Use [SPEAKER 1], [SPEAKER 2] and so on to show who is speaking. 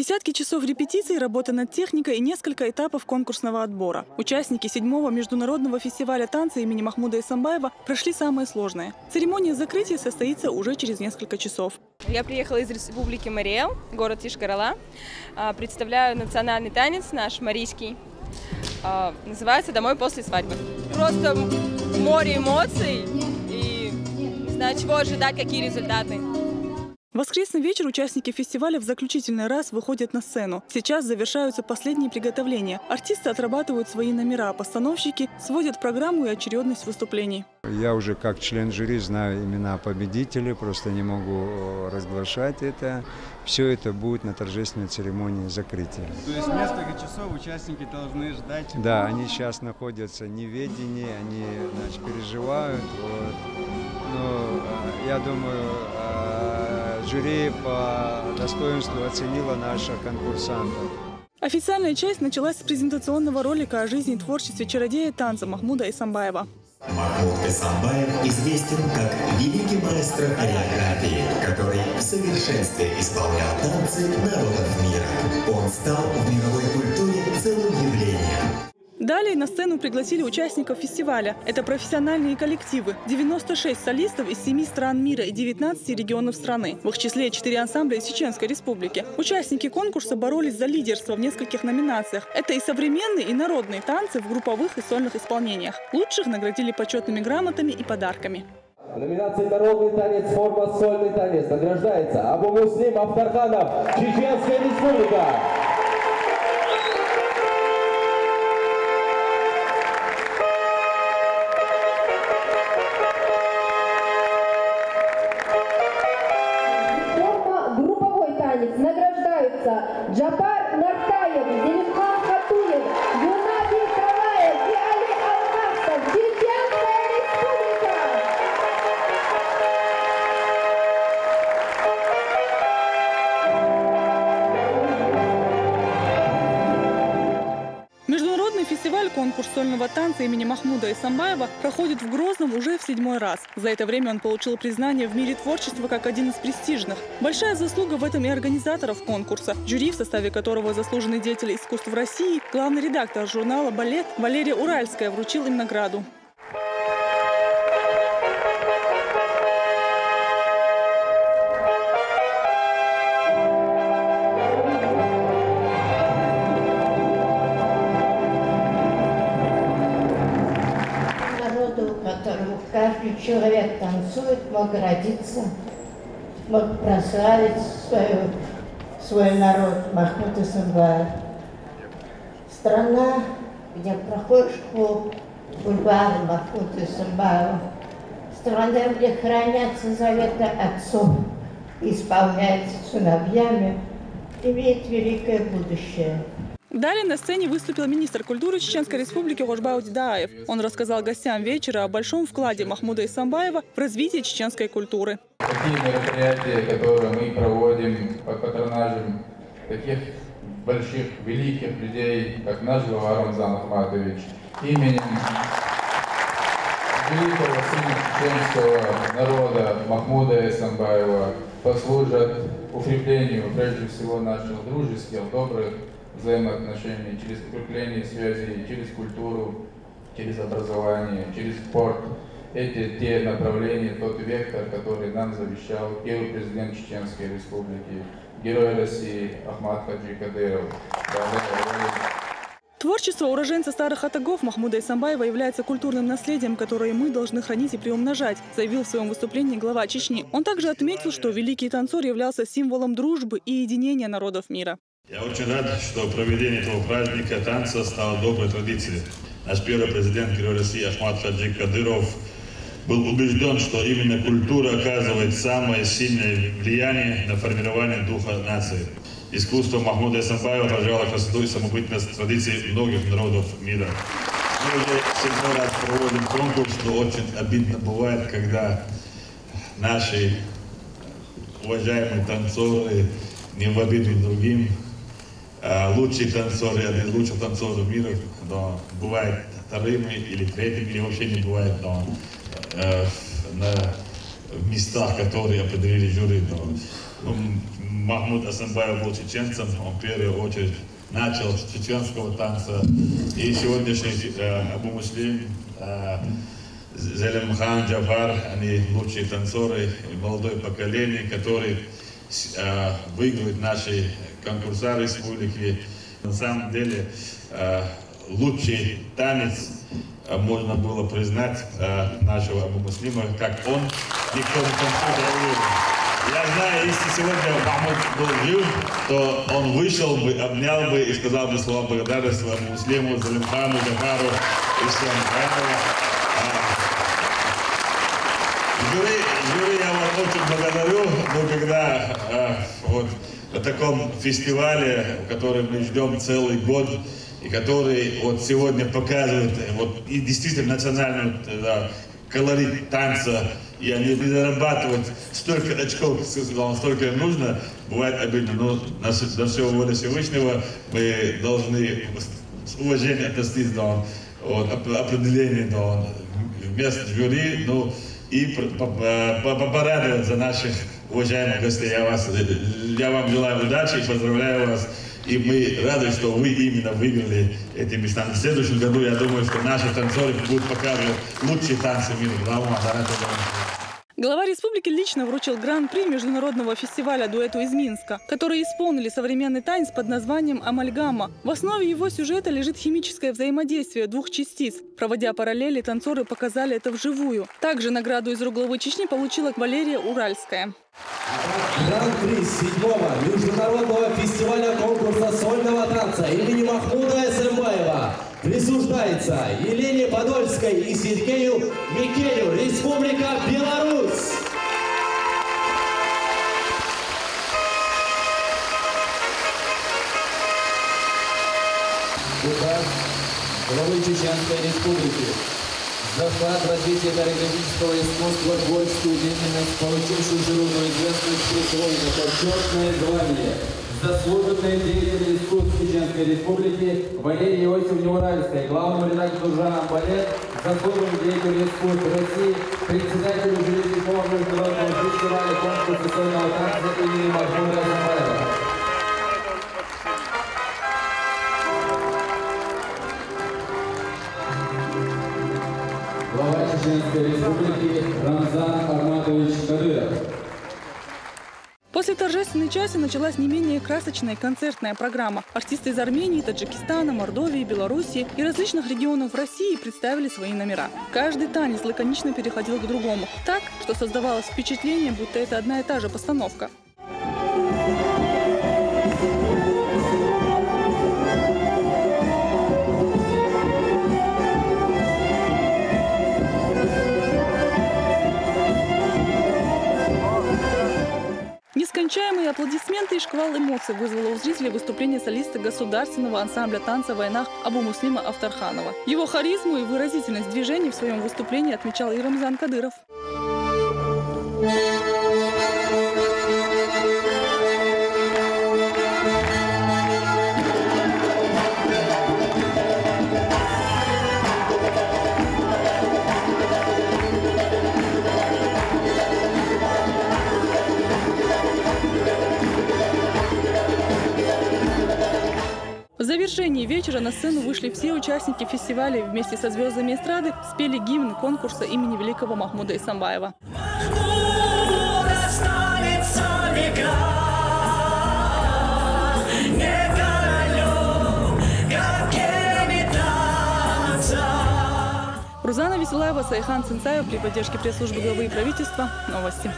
[SPEAKER 1] Десятки часов репетиций, работа над техникой и несколько этапов конкурсного отбора. Участники 7-го международного фестиваля танца имени Махмуда Эсамбаева прошли самое сложное. Церемония закрытия состоится уже через несколько часов.
[SPEAKER 2] Я приехала из Республики Мариэл, город Тишкарала. Представляю национальный танец наш, марийский. Называется «Домой после свадьбы». Просто море эмоций и не знаю, чего ожидать, какие результаты.
[SPEAKER 1] В воскресный вечер участники фестиваля в заключительный раз выходят на сцену. Сейчас завершаются последние приготовления. Артисты отрабатывают свои номера, постановщики сводят программу и очередность выступлений.
[SPEAKER 3] Я уже как член жюри знаю имена победителей, просто не могу разглашать это. Все это будет на торжественной церемонии закрытия.
[SPEAKER 4] То есть несколько часов участники должны ждать?
[SPEAKER 3] Да, они сейчас находятся в неведении, они переживают. Вот. Но я думаю, жюри по достоинству оценило наших конкурсантов.
[SPEAKER 1] Официальная часть началась с презентационного ролика о жизни и творчестве чародея танца Махмуда Эсамбаева.
[SPEAKER 5] Махмуд Эсамбаев известен как великий маэстро хореографии, который в совершенстве исполнял танцы народов мира. Он стал в мировой культуре целым явлением.
[SPEAKER 1] Далее на сцену пригласили участников фестиваля. Это профессиональные коллективы. 96 солистов из 7 стран мира и 19 регионов страны. В их числе 4 ансамбля из Чеченской Республики. Участники конкурса боролись за лидерство в нескольких номинациях. Это и современные, и народные танцы в групповых и сольных исполнениях. Лучших наградили почетными грамотами и подарками.
[SPEAKER 6] В номинации «Народный танец. Форма сольный танец» награждается Абу-Муслим Афтарханов, Чеченская Республика.
[SPEAKER 7] Награждаются Джапар Нартаев, Зелимхан Хатуев, Юнадий Калаев и Али Алмастов, Чеченская Республика.
[SPEAKER 1] Международный фестиваль-конкурс сольного танца имени Махмуда Эсамбаева проходит в Грозном уже в 7-й раз. За это время он получил признание в мире творчества как один из престижных. Большая заслуга в этом и организаторов конкурса. Жюри, в составе которого заслуженный деятель искусств в России, главный редактор журнала «Балет» Валерия Уральская вручил им награду.
[SPEAKER 8] Которому каждый человек танцует, мог родиться, мог прославить свой народ Махмуд Эсамбаев. Страна, где проходишь по бульвару Махмуда Эсамбаева, страна, где хранятся заветы отцов, исполняются сыновьями, имеет великое будущее.
[SPEAKER 1] Далее на сцене выступил министр культуры Чеченской Республики Хожбау Дидаев. Он рассказал гостям вечера о большом вкладе Махмуда Эсамбаева в развитие чеченской культуры.
[SPEAKER 9] Такие мероприятия, которые мы проводим под патронажем таких больших, великих людей, как наш глава Рамзан Ахматович, именем великого сына чеченского народа Махмуда Эсамбаева, послужат укреплению, прежде всего, наших дружеских, добрых взаимоотношений, через укрепление связей, через культуру, через образование, через спорт. Это те направления, тот вектор, который нам завещал первый президент Чеченской Республики, герой России Ахмад Хаджи Кадыров.
[SPEAKER 1] Творчество уроженца старых атагов Махмуда Эсамбаева является культурным наследием, которое мы должны хранить и приумножать, заявил в своем выступлении глава Чечни. Он также отметил, что великий танцор являлся символом дружбы и единения народов мира.
[SPEAKER 10] Я очень рад, что проведение этого праздника танца стало доброй традицией. Наш первый президент, герой России Ахмад Хаджи Кадыров, был убежден, что именно культура оказывает самое сильное влияние на формирование духа нации. Искусство Махмуда Эсамбаева отражало красоту и самобытность традиций многих народов мира. Мы уже 7-й раз проводим конкурс, но очень обидно бывает, когда наши уважаемые танцоры, не в обиду другим, лучшие танцоры, один из лучших танцоров мира, но бывает вторыми или третьими, или вообще не бывает, но в местах, которые определили жюри. Но Махмуд Асамбаев был чеченцем, он в первую очередь начал с чеченского танца. И сегодняшний Абу Муслим, Зелимхан, Джафар, они лучшие танцоры, молодое поколение, которые выигрывают наши конкурса республики. На самом деле лучший танец можно было признать нашего Абу Муслима, как он, никто не танцует. Я знаю, если сегодня Махмуд был жив, то он вышел бы, обнял бы и сказал бы слова благодарности Абу Муслиму, Зелимхану, Джафару и всем. Жюри я вас очень благодарю, но когда вот на таком фестивале, который мы ждем целый год, и который вот сегодня показывает вот, и действительно национальный колорит танца, и они не зарабатывают столько очков, столько им нужно, бывает обидно, но на все воля Всевышнего мы должны с уважением относиться до определения до мест жюри, ну, и порадовать за наших уважаемых гостей. Я вам желаю удачи и поздравляю вас. И мы рады, что вы именно выиграли эти места. В следующем году, я думаю, что наши танцоры будут показывать лучшие танцы мира.
[SPEAKER 1] Глава республики лично вручил гран-при международного фестиваля дуэту из Минска, которые исполнили современный танец под названием «Амальгама». В основе его сюжета лежит химическое взаимодействие двух частиц. Проводя параллели, танцоры показали это вживую. Также награду из главы Чечни получила Валерия Уральская.
[SPEAKER 6] Гран-при 7-го международного фестиваля конкурса сольного танца имени Махмуда Асамбаева присуждается Елене Подольской и Сергею Микелю, Республика Беларусь.
[SPEAKER 11] Указ главы Чеченской Республики. За вклад в развитие хореографического искусства, творческую деятельность, получившую международную известность, присвоено почетное звание «Заслуженный деятель искусств Чеченской Республики» Валерии Иосифовне Уральской, главному редактору Жанам Балет, заслуженному деятелю искусств России, председателю жюри международного фестиваля конкурса сольного танца имени Махмуда Асамбаева. Глава Чеченской Республики Рамзан Ахматович Кадыров.
[SPEAKER 1] После торжественной части началась не менее красочная концертная программа. Артисты из Армении, Таджикистана, Мордовии, Белоруссии и различных регионов России представили свои номера. Каждый танец лаконично переходил к другому. Так, что создавалось впечатление, будто это одна и та же постановка. Нескончаемые аплодисменты и шквал эмоций вызвало у зрителей выступление солиста государственного ансамбля танца «Войнах» Абу Муслима Афтарханова. Его харизму и выразительность движений в своем выступлении отмечал и Рамзан Кадыров. В завершении вечера на сцену вышли все участники фестиваля и вместе со звездами эстрады спели гимн конкурса имени великого Махмуда Асамбаева. Рузана Веселаева, Сайхан Цинцаев при поддержке пресс-службы главы правительства. Новости.